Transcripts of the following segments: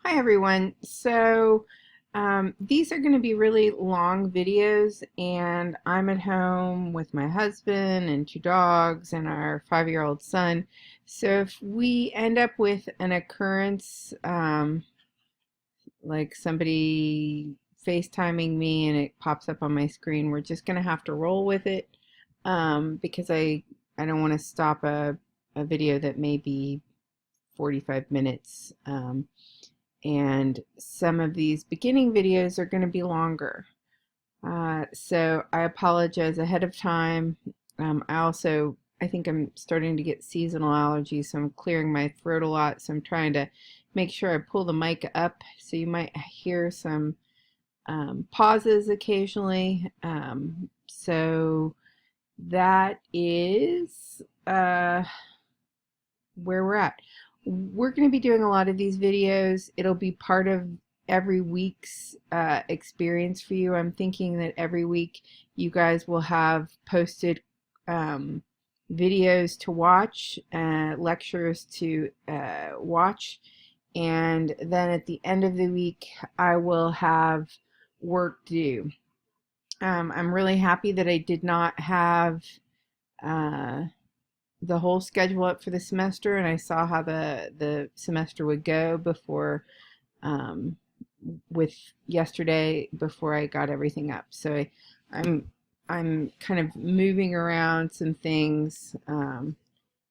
Hi everyone. These are going to be really long videos, and I'm at home with my husband and two dogs and our 5-year-old son. So if we end up with an occurrence, like somebody FaceTiming me and it pops up on my screen, we're just going to have to roll with it, because I don't want to stop a video that may be 45 minutes. And some of these beginning videos are going to be longer. So I apologize ahead of time. I think I'm starting to get seasonal allergies, so I'm clearing my throat a lot, so I'm trying to make sure I pull the mic up, so you might hear some pauses occasionally. So that is where we're at. We're going to be doing a lot of these videos. It'll be part of every week's experience for you. I'm thinking that every week you guys will have posted videos to watch, lectures to watch, and then at the end of the week I will have work due. I'm really happy that I did not have the whole schedule up for the semester, and I saw how the semester would go before with yesterday, before I got everything up. So I'm kind of moving around some things,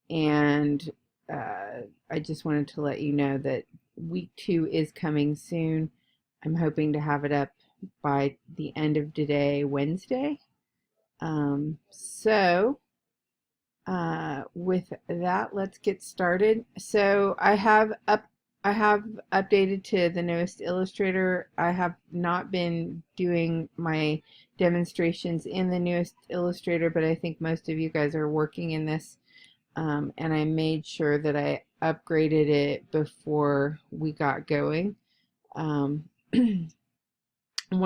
and I just wanted to let you know that week 2 is coming soon. I'm hoping to have it up by the end of today, Wednesday. With that, let's get started. So I have updated to the newest Illustrator. I have not been doing my demonstrations in the newest Illustrator, but I think most of you guys are working in this, and I made sure that I upgraded it before we got going. One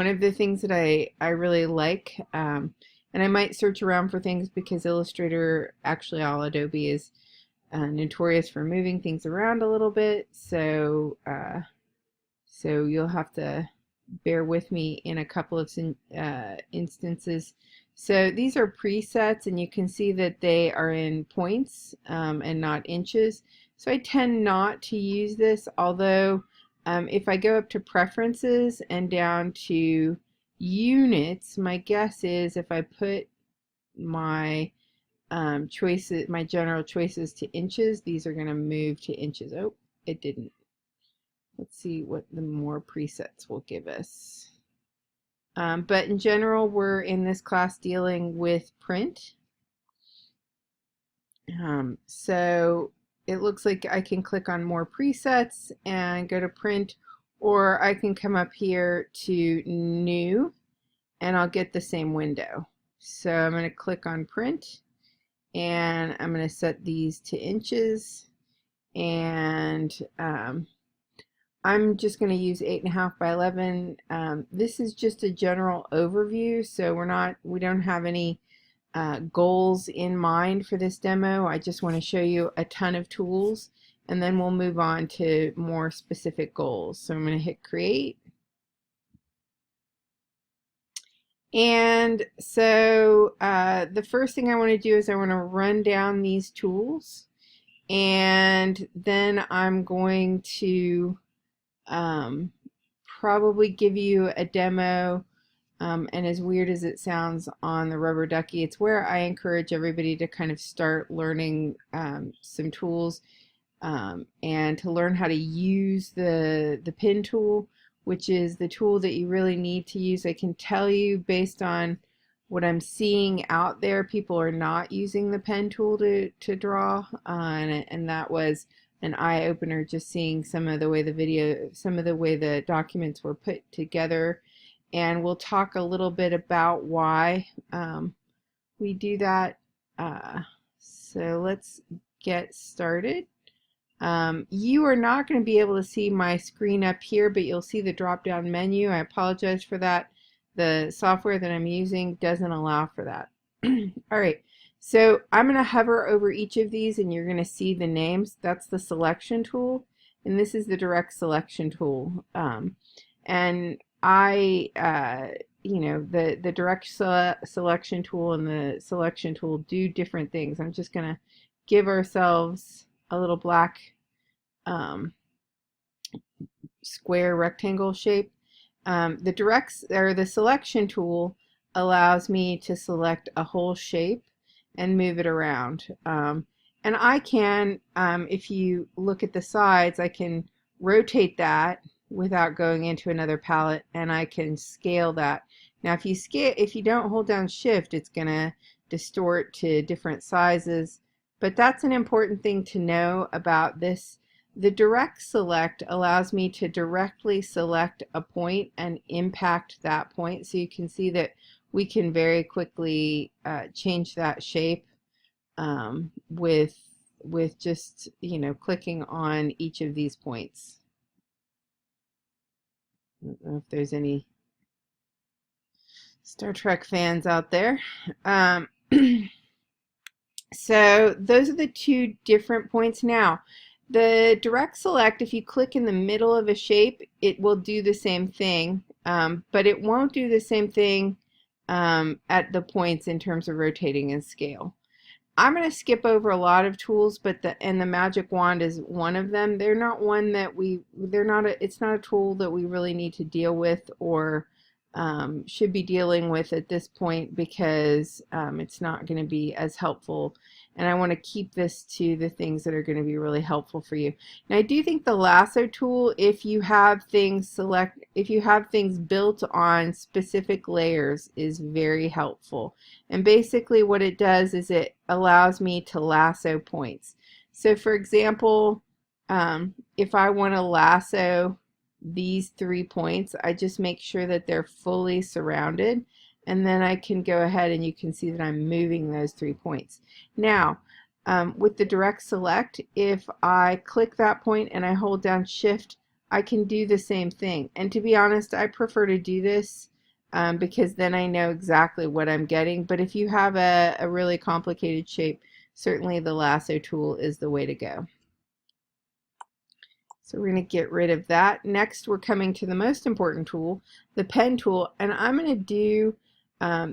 of the things that I really like, and I might search around for things, because Illustrator, actually all Adobe, is notorious for moving things around a little bit, so you'll have to bear with me in a couple of instances. So these are presets, and you can see that they are in points and not inches. So I tend not to use this, although if I go up to preferences and down to units, my guess is if I put my choices, my general choices, to inches, these are going to move to inches. Oh, it didn't. Let's see what the more presets will give us. But in general, we're in this class dealing with print. So it looks like I can click on more presets and go to print, or I can come up here to new and I'll get the same window. So I'm going to click on print, and I'm going to set these to inches, and I'm just going to use 8.5 by 11. This is just a general overview, so we don't have any goals in mind for this demo. I just want to show you a ton of tools, and then we'll move on to more specific goals. So I'm going to hit create. And so the first thing I want to do is I want to run down these tools, and then I'm going to probably give you a demo, and as weird as it sounds, on the rubber ducky. It's where I encourage everybody to kind of start learning some tools, and to learn how to use the pen tool, which is the tool that you really need to use. I can tell you, based on what I'm seeing out there, people are not using the pen tool to draw, and that was an eye-opener, just seeing some of the way the documents were put together. And we'll talk a little bit about why we do that. So let's get started. You are not going to be able to see my screen up here, but you'll see the drop-down menu. I apologize for that. The software that I'm using doesn't allow for that. All right, so I'm going to hover over each of these, and you're going to see the names. That's the selection tool. and this is the direct selection tool. And you know, the direct selection tool and the selection tool do different things. I'm just going to give ourselves a little black square rectangle shape. The selection tool allows me to select a whole shape and move it around. And I can, if you look at the sides, I can rotate that without going into another palette, and I can scale that. Now if you don't hold down shift, it's gonna distort to different sizes, but that's an important thing to know about this. The direct select allows me to directly select a point and impact that point, so you can see that we can very quickly change that shape with just, you know, clicking on each of these points. I don't know if there's any Star Trek fans out there. So those are the two different points. Now, the direct select, if you click in the middle of a shape, it will do the same thing, but it won't do the same thing at the points in terms of rotating and scale. I'm going to skip over a lot of tools, but the magic wand is one of them. They're not one that it's not a tool that we really need to deal with or should be dealing with at this point, because it's not going to be as helpful, and I want to keep this to the things that are going to be really helpful for you. Now, I do think the lasso tool, if you have things built on specific layers, is very helpful. And basically what it does is it allows me to lasso points. So for example, if I want to lasso these 3 points, I just make sure that they're fully surrounded, and then I can go ahead and you can see that I'm moving those 3 points. Now, with the direct select, if I click that point and I hold down shift, I can do the same thing. And to be honest, I prefer to do this because then I know exactly what I'm getting. But if you have a really complicated shape, certainly the lasso tool is the way to go. So we're going to get rid of that. Next, we're coming to the most important tool, the pen tool, and I'm going to do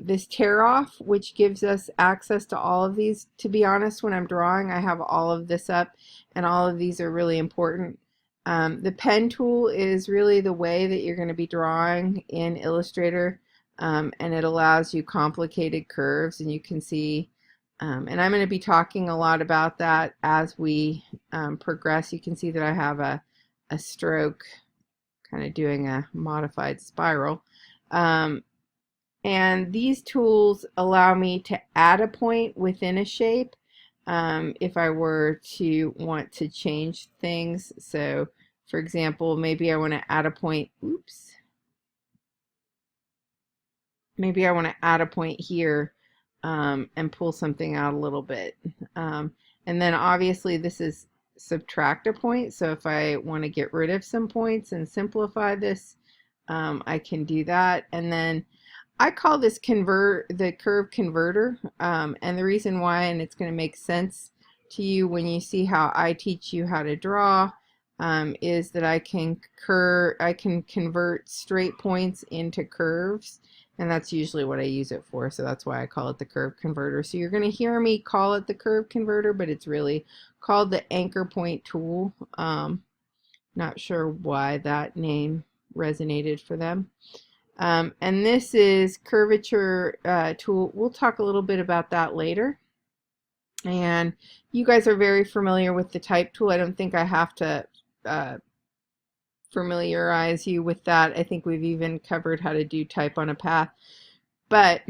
this tear off, which gives us access to all of these. To be honest, when I'm drawing, I have all of this up, and all of these are really important. The pen tool is really the way that you're going to be drawing in Illustrator, and it allows you complicated curves, and you can see and I'm going to be talking a lot about that as we progress. You can see that I have a stroke, kind of doing a modified spiral. And these tools allow me to add a point within a shape if I were to want to change things. So for example, maybe I want to add a point, maybe I want to add a point here and pull something out a little bit. And then obviously this is subtract a point, so if I want to get rid of some points and simplify this, I can do that. And then I call this the curve converter, and the reason why, and it's going to make sense to you when you see how I teach you how to draw, is that I can convert straight points into curves, and that's usually what I use it for, so that's why I call it the curve converter. So you're going to hear me call it the curve converter, but it's really called the anchor point tool. Not sure why that name resonated for them. And this is curvature tool. We'll talk a little bit about that later. And you guys are very familiar with the type tool. I don't think I have to familiarize you with that. I think we've even covered how to do type on a path. But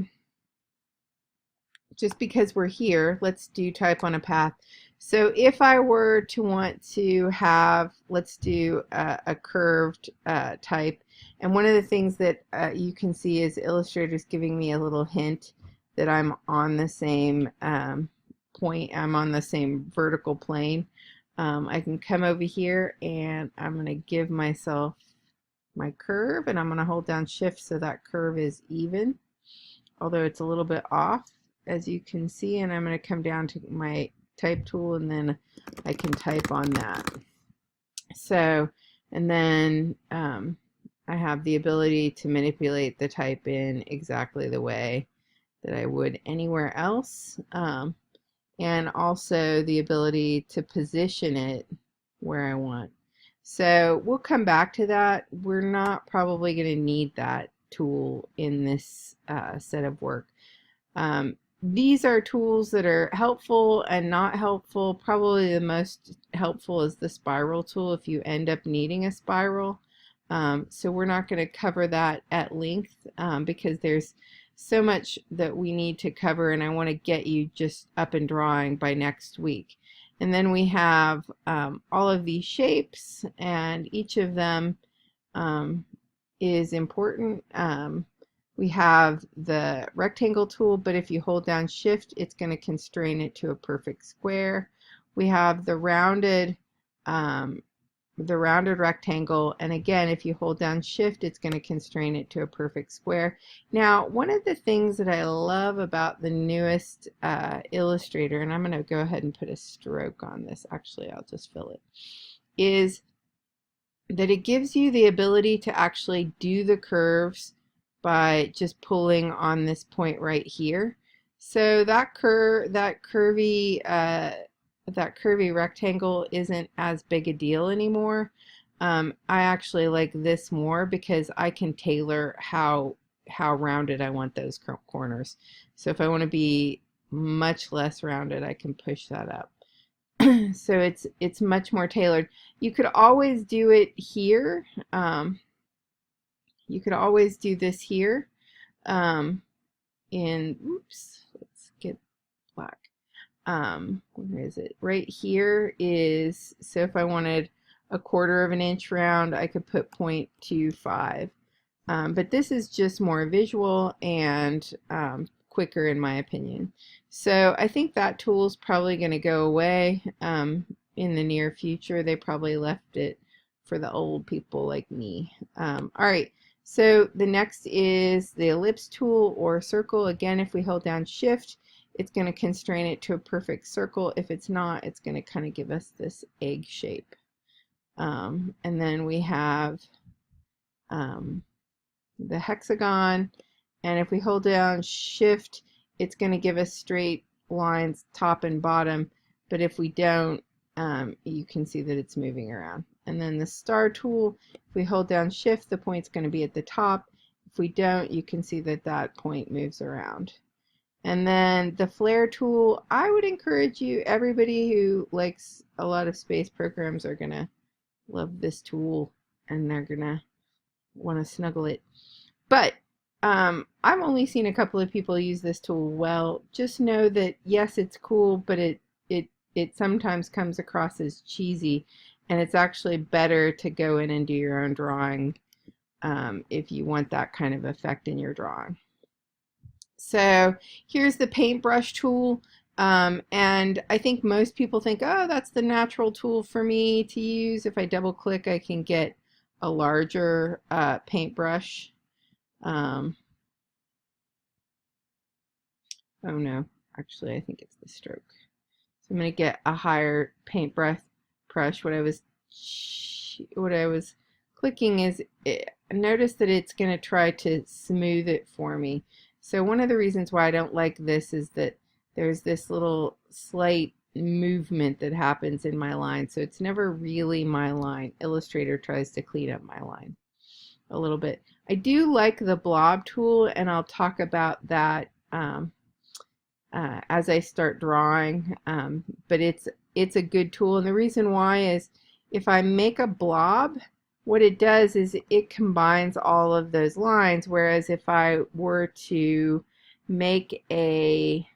just because we're here, let's do type on a path. So if I were to want to have, let's do a curved type, and one of the things that you can see is Illustrator is giving me a little hint that I'm on the same point, I'm on the same vertical plane. I can come over here and I'm going to give myself my curve, and I'm going to hold down shift so that curve is even, although it's a little bit off, as you can see, and I'm going to come down to my type tool, and then I can type on that. So, and then I have the ability to manipulate the type in exactly the way that I would anywhere else, and also the ability to position it where I want. So we'll come back to that. We're not probably going to need that tool in this set of work. These are tools that are helpful and not helpful. Probably the most helpful is the spiral tool if you end up needing a spiral. So we're not going to cover that at length because there's so much that we need to cover, and I want to get you just up and drawing by next week. And then we have all of these shapes, and each of them is important. We have the rectangle tool, but if you hold down shift, it's going to constrain it to a perfect square. We have the rounded rectangle, and again, if you hold down shift, it's going to constrain it to a perfect square. Now, one of the things that I love about the newest Illustrator, and I'm going to go ahead and put a stroke on this, actually I'll just fill it, is that it gives you the ability to actually do the curves by just pulling on this point right here. So that curvy rectangle isn't as big a deal anymore. I actually like this more because I can tailor how rounded I want those corners. So if I want to be much less rounded, I can push that up. So it's much more tailored. You could always do it here. You could always do this here. Oops, let's get black. Where is it? Right here is, so if I wanted a 1/4 of an inch round, I could put 0.25. But this is just more visual and quicker in my opinion. So I think that tool is probably going to go away in the near future. They probably left it for the old people like me. All right, so the next is the ellipse tool or circle. Again, if we hold down shift, it's going to constrain it to a perfect circle. If it's not, it's going to kind of give us this egg shape. And then we have the hexagon, and if we hold down shift, it's going to give us straight lines top and bottom, but if we don't, you can see that it's moving around. And then the star tool, if we hold down shift, the point's going to be at the top. If we don't, you can see that that point moves around. And then the flare tool, I would encourage you, everybody who likes a lot of space programs are going to love this tool, and they're going to want to snuggle it. But I've only seen a couple of people use this tool well. Just know that yes, it's cool, but it sometimes comes across as cheesy, and it's actually better to go in and do your own drawing if you want that kind of effect in your drawing. So here's the paintbrush tool, and I think most people think, oh, that's the natural tool for me to use. If I double click, I can get a larger paintbrush. Oh no, actually I think it's the stroke. So I'm going to get a higher paintbrush. What I was clicking is, notice that it's going to try to smooth it for me. So one of the reasons why I don't like this is that there's this little slight movement that happens in my line, so it's never really my line. Illustrator tries to clean up my line a little bit. I do like the blob tool, and I'll talk about that as I start drawing, but it's a good tool, and the reason why is if I make a blob, what it does is it combines all of those lines, whereas if I were to make a,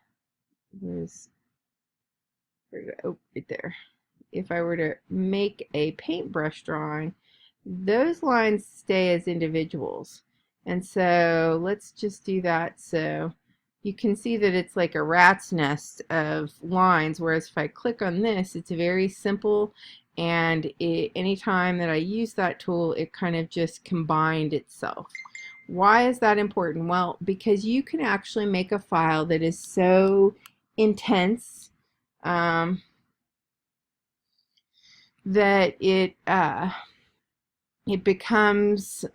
oh, right there, if I were to make a paintbrush drawing, those lines stay as individuals. And so let's just do that. So you can see that it's like a rat's nest of lines, whereas if I click on this, it's very simple, and anytime that I use that tool, it kind of just combined itself. Why is that important? Well, because you can actually make a file that is so intense. that it becomes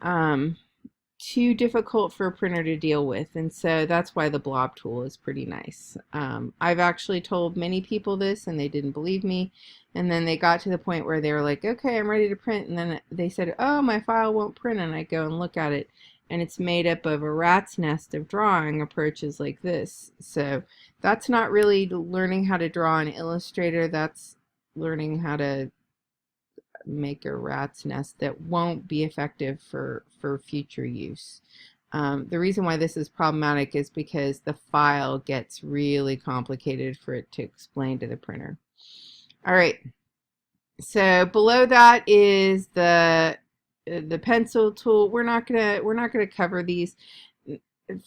too difficult for a printer to deal with, and so that's why the Blob tool is pretty nice. I've actually told many people this and they didn't believe me, and then they got to the point where they were like, okay, I'm ready to print, and then they said, oh, my file won't print, and I go and look at it and it's made up of a rat's nest of drawing approaches like this. So that's not really learning how to draw in Illustrator, that's learning how to make a rat's nest that won't be effective for future use. The reason why this is problematic is because the file gets really complicated for it to explain to the printer. All right, so below that is the pencil tool. We're not gonna cover these.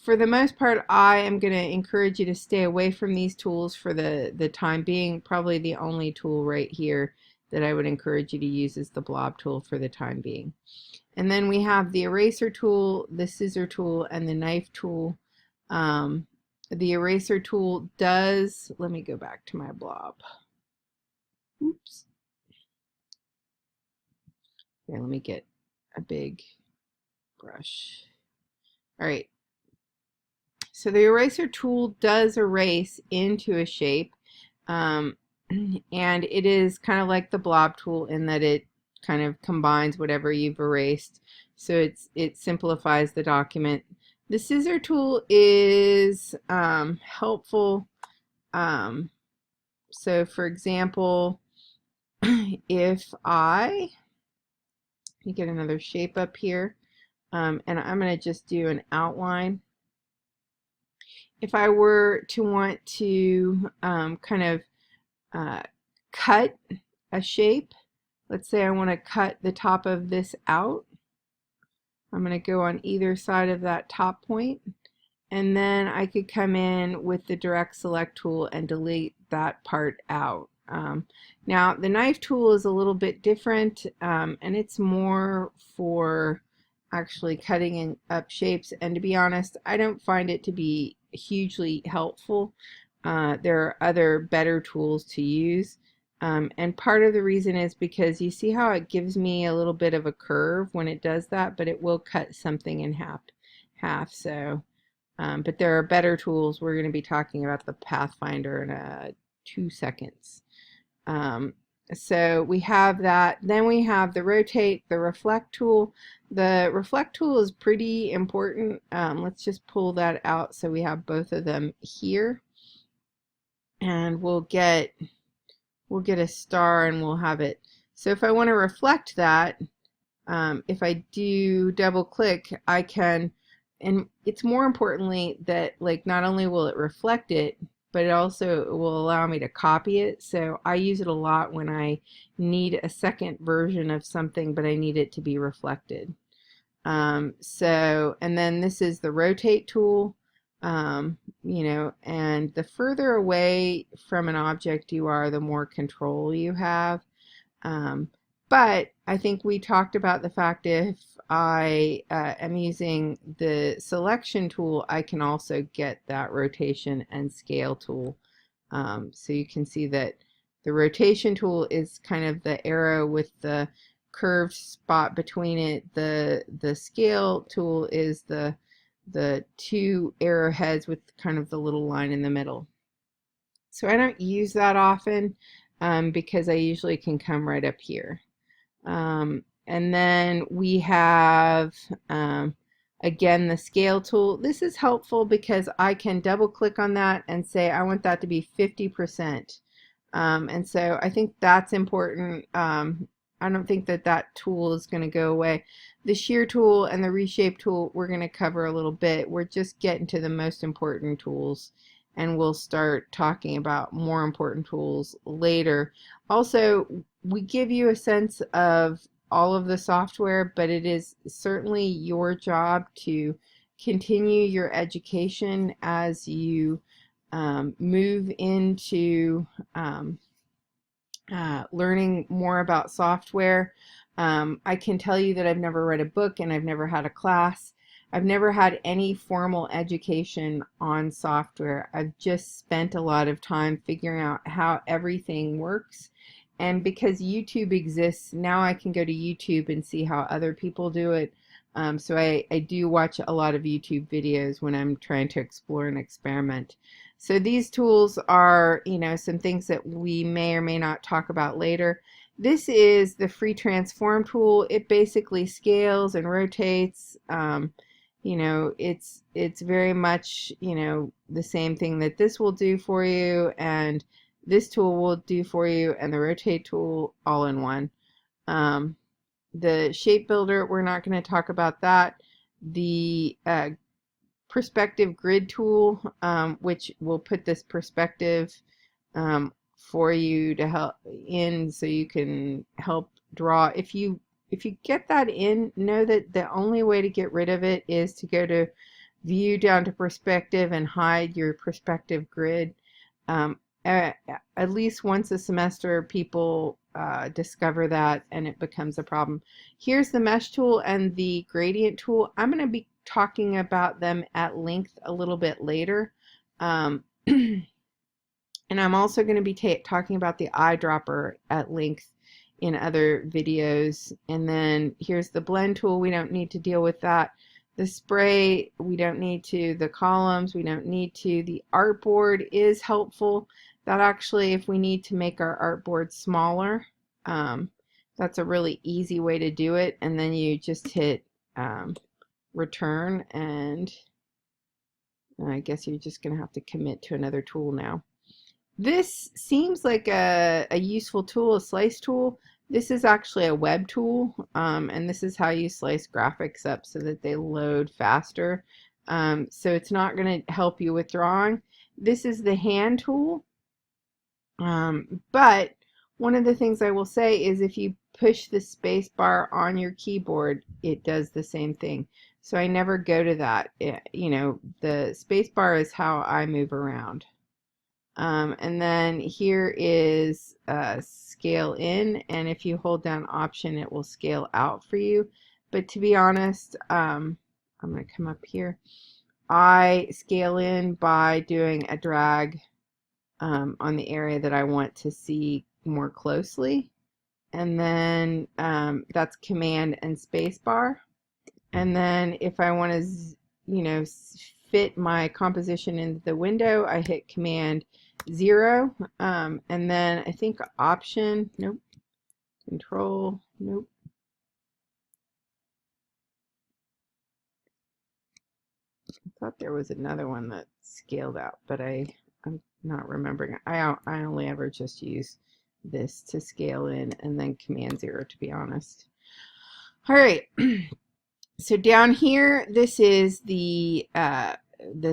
For the most part, I am going to encourage you to stay away from these tools for the time being. Probably the only tool right here that I would encourage you to use is the Blob tool for the time being. And then we have the eraser tool, the scissor tool, and the knife tool. The eraser tool does, let me go back to my blob. Oops. Here, let me get a big brush. All right. So the eraser tool does erase into a shape, and it is kind of like the Blob tool in that it kind of combines whatever you've erased, so it simplifies the document. The scissor tool is helpful. So for example, if let me get another shape up here, and I'm going to just do an outline. If I were to want to kind of cut a shape, let's say I want to cut the top of this out, I'm going to go on either side of that top point, and then I could come in with the direct select tool and delete that part out. Now the knife tool is a little bit different, and it's more for actually cutting up shapes, and to be honest, I don't find it to be hugely helpful. There are other better tools to use, and part of the reason is because you see how it gives me a little bit of a curve when it does that, but it will cut something in half. So but there are better tools. We're going to be talking about the Pathfinder in 2 seconds. So we have that. Then we have the rotate, the reflect tool. The reflect tool is pretty important. Let's just pull that out so we have both of them here, and we'll get a star and we'll have it. So if I want to reflect that, if I do double click, I can, and it's more importantly that like not only will it reflect it, but it also will allow me to copy it. So I use it a lot when I need a second version of something, but I need it to be reflected. And then this is the rotate tool, you know, and the further away from an object you are, the more control you have. But I think we talked about the fact if I am using the selection tool, I can also get that rotation and scale tool. So you can see that the rotation tool is kind of the arrow with the curved spot between it. The scale tool is the 2 arrowheads with kind of the little line in the middle. So I don't use that often because I usually can come right up here. And then we have again the scale tool. This is helpful because I can double click on that and say I want that to be 50%. And so I think that's important. I don't think that tool is going to go away. The shear tool and the reshape tool we're going to cover a little bit. We're just getting to the most important tools, and we'll start talking about more important tools later. Also, we give you a sense of all of the software, but it is certainly your job to continue your education as you move into learning more about software. I can tell you that I've never read a book and I've never had a class. I've never had any formal education on software. I've just spent a lot of time figuring out how everything works And because YouTube exists, now I can go to YouTube and see how other people do it. So I do watch a lot of YouTube videos when I'm trying to explore and experiment. So these tools are, you know, some things that we may or may not talk about later. This is the free transform tool. It basically scales and rotates. You know, it's very much, you know, the same thing that this will do for you, and this tool will do for you, and the rotate tool all in one. The shape builder, we're not going to talk about that. The perspective grid tool, which will put this perspective for you to help in, so you can help draw. If you get that in, know that the only way to get rid of it is to go to view, down to perspective, and hide your perspective grid. At least once a semester, people discover that, and it becomes a problem. Here's the mesh tool and the gradient tool. I'm going to be talking about them at length a little bit later. And I'm also going to be talking about the eyedropper at length in other videos. And then here's the blend tool. We don't need to deal with that. The spray, we don't need to. The columns, we don't need to. The artboard is helpful. That actually, if we need to make our artboard smaller, that's a really easy way to do it. And then you just hit return, and I guess you're just going to have to commit to another tool now. This seems like a useful tool, a slice tool. This is actually a web tool, and this is how you slice graphics up so that they load faster. So it's not going to help you with drawing. This is the hand tool, but one of the things I will say is if you push the space bar on your keyboard, it does the same thing. So I never go to that. You know, the space bar is how I move around. And then here is scale in, and if you hold down option, it will scale out for you. But to be honest, I'm going to come up here. I scale in by doing a drag on the area that I want to see more closely. And then that's command and space bar. And then if I want to, you know, fit my composition into the window, I hit command 0, and then I think option, nope, control, nope. I thought there was another one that scaled out, but I'm not remembering. I only ever just use this to scale in, and then command 0, to be honest. All right. So down here, this is the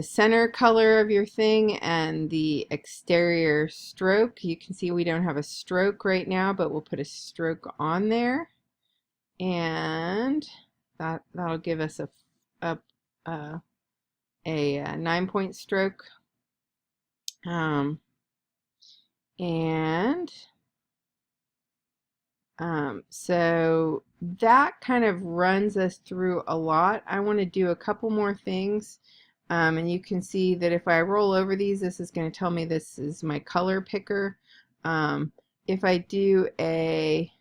center color of your thing and the exterior stroke. You can see we don't have a stroke right now, but we'll put a stroke on there, and that'll give us a 9-point stroke. So that kind of runs us through a lot. I want to do a couple more things. And you can see that if I roll over these, this is going to tell me this is my color picker. If I do a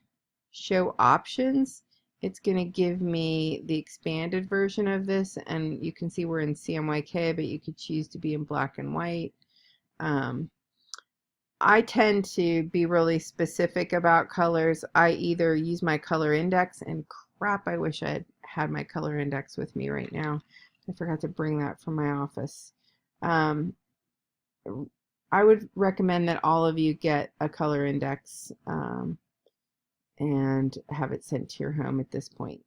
show options, it's going to give me the expanded version of this, and you can see we're in CMYK, but you could choose to be in black and white. I tend to be really specific about colors. I either use my color index, and crap, I wish I had my color index with me right now. I forgot to bring that from my office. I would recommend that all of you get a color index and have it sent to your home at this point.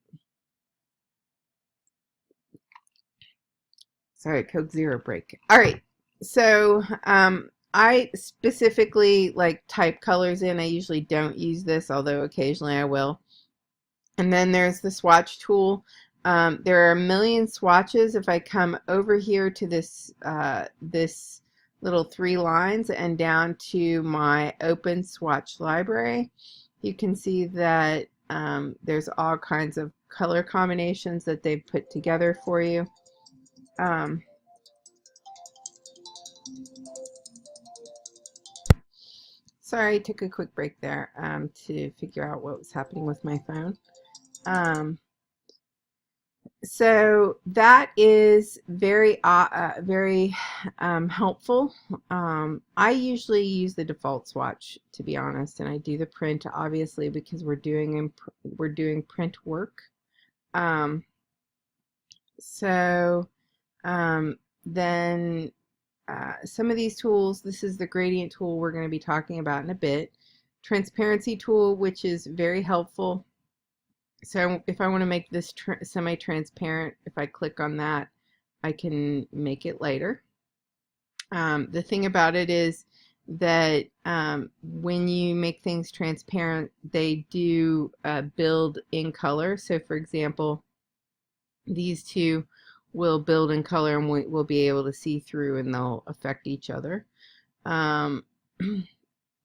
Sorry, Coke Zero break. All right, so I specifically like type colors in. I usually don't use this, although occasionally I will. And then there's the swatch tool. There are a million swatches. If I come over here to this this little 3 lines and down to my open swatch library, you can see that there's all kinds of color combinations that they've put together for you. Sorry, I took a quick break there to figure out what was happening with my phone. So that is very helpful. I usually use the default swatch, to be honest, and I do the print obviously because we're doing print work. Then some of these tools, this is the gradient tool we're going to be talking about in a bit. Transparency tool, which is very helpful. So if I want to make this semi-transparent, if I click on that, I can make it lighter. The thing about it is that when you make things transparent, they do build in color. So for example, these two will build in color and we'll be able to see through, and they'll affect each other.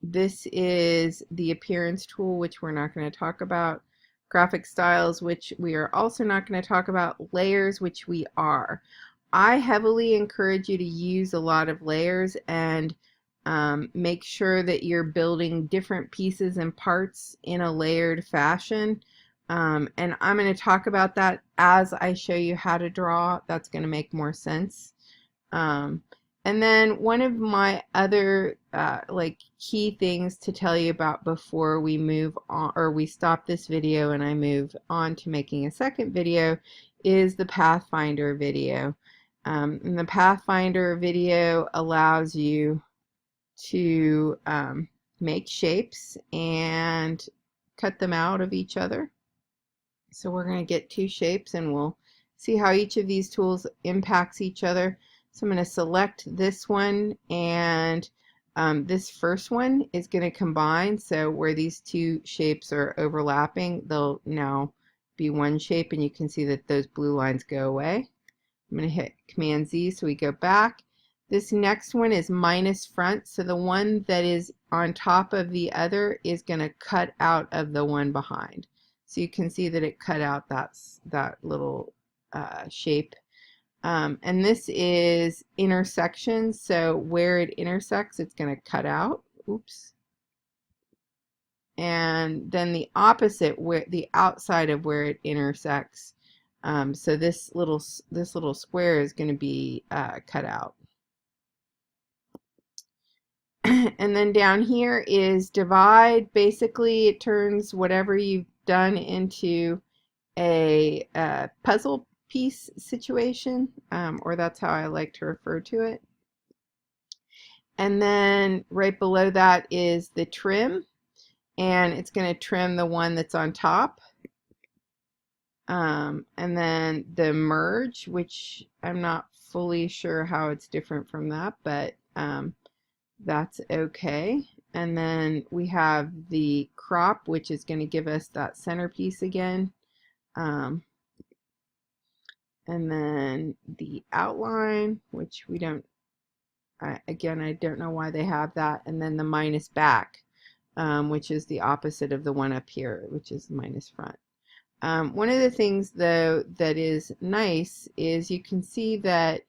This is the appearance tool, which we're not going to talk about. Graphic styles, which we are also not going to talk about. Layers, which we are. I heavily encourage you to use a lot of layers and make sure that you're building different pieces and parts in a layered fashion. And I'm going to talk about that as I show you how to draw. That's going to make more sense. And then one of my other like key things to tell you about before we move on, or we stop this video and I move on to making a second video, is the Pathfinder video. And the Pathfinder video allows you to make shapes and cut them out of each other. So we're going to get two shapes and we'll see how each of these tools impacts each other. So I'm going to select this one, and this first one is going to combine. So where these two shapes are overlapping, they'll now be one shape, and you can see that those blue lines go away. I'm going to hit Command Z so we go back. This next one is minus front, so the one that is on top of the other is going to cut out of the one behind. So you can see that it cut out that little shape. And this is intersection, so where it intersects, it's going to cut out. Oops. And then the opposite, where the outside of where it intersects. So this little square is going to be cut out. And then down here is divide. Basically, it turns whatever you've done into a puzzle piece situation, or that's how I like to refer to it. And then right below that is the trim, and it's going to trim the one that's on top. And then the merge, which I'm not fully sure how it's different from that, but that's okay. And then we have the crop, which is going to give us that centerpiece again. And then the outline, which we don't, again, I don't know why they have that. And then the minus back, which is the opposite of the one up here, which is minus front. One of the things, though, that is nice is you can see that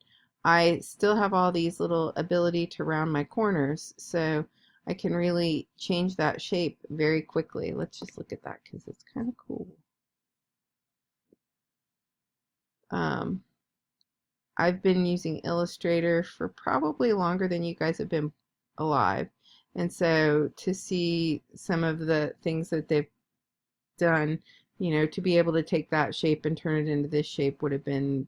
I still have all these little ability to round my corners, so I can really change that shape very quickly. Let's just look at that because it's kind of cool. I've been using Illustrator for probably longer than you guys have been alive, and so to see some of the things that they've done, you know, to be able to take that shape and turn it into this shape would have been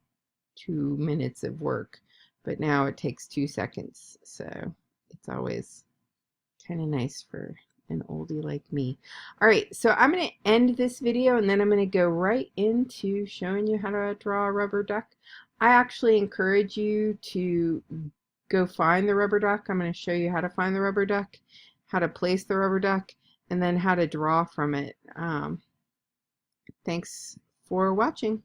2 minutes of work, but now it takes 2 seconds, so it's always kind of nice for an oldie like me. Alright, so I'm going to end this video and then I'm going to go right into showing you how to draw a rubber duck. I actually encourage you to go find the rubber duck. I'm going to show you how to find the rubber duck, how to place the rubber duck, and then how to draw from it. Thanks for watching.